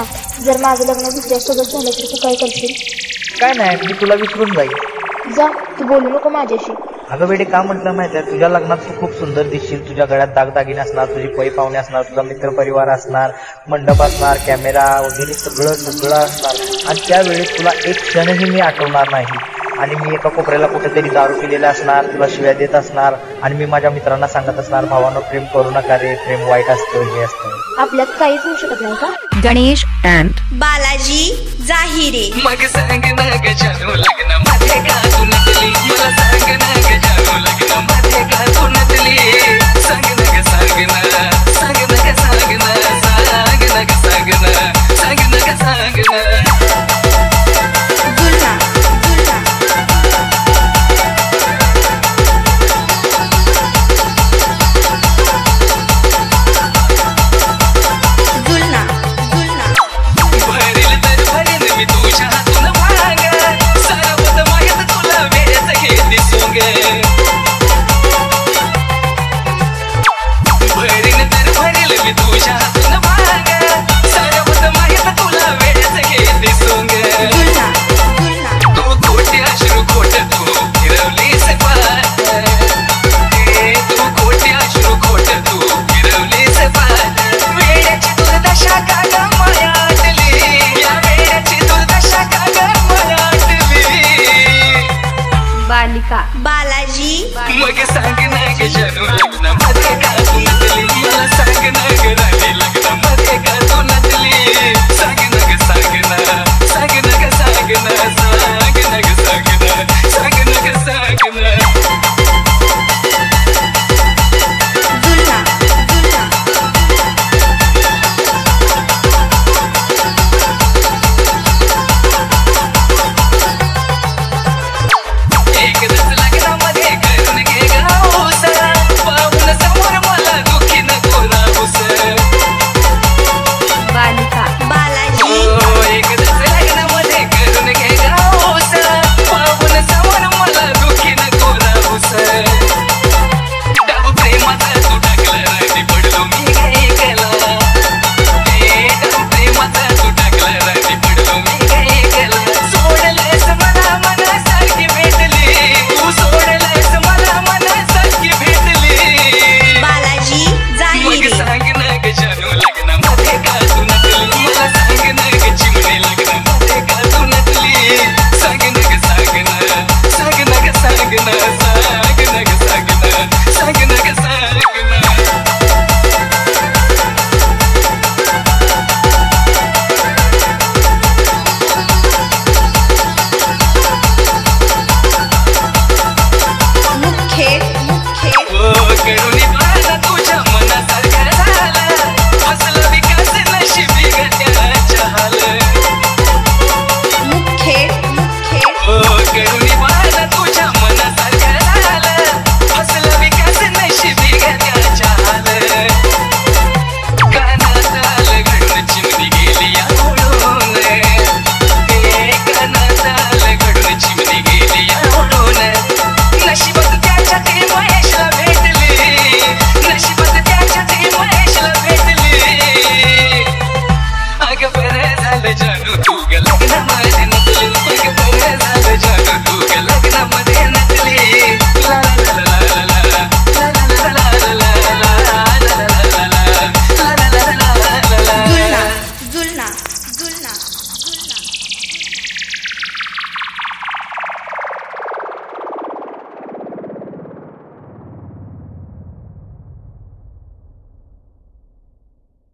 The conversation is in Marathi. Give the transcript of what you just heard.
जुलना, जर माझं लग्न दुसऱ्यासोबत झालं तर तू काय करशील? काय नाही, मी तुला विसरून जाईल. जा, तू बोलू नको माझ्याशी. अगं बेटे, का म्हटलं माहिती आहे, तुझ्या लग्नात तू खूप सुंदर दिसशील. तुझ्या गळ्यात दागदागिने असणार, तुझी पै पाहुणे असणार, तुझा मित्रपरिवार असणार, मंडप असणार, कॅमेरा वगैरे सगळं असणार. आणि त्यावेळेस तुला एक क्षणही मी आठवणार नाही. आणि मी एका कोपऱ्याला कुठेतरी दारू पिलेला असणार, तुला शिव्या देत असणार. आणि मी माझ्या मित्रांना सांगत असणार, भावानं प्रेम करू नका रे, प्रेम वाईट असतं, हे असतं. आपल्यात काहीच होऊ शकत नाही का? गणेश अँड बालाजी जाहिरे. मग सांग ना ग जानू लग्न मध्ये का तू नटली, मला सांग ना ग जानू लग्न मध्ये का तू नटली. सांग ना ग सांग ना, सांग ना ग सांग ना, सांग ना ग सांग ना, सांग ना ग सांग ना. जुलना जुलना जुलना जुलना. भरेल तर भरेल मी तुझ्या हातून भांग, सारवत मागत तुला वेळेच घेते सोंग. भरेल तर भरेल मी तुझ्या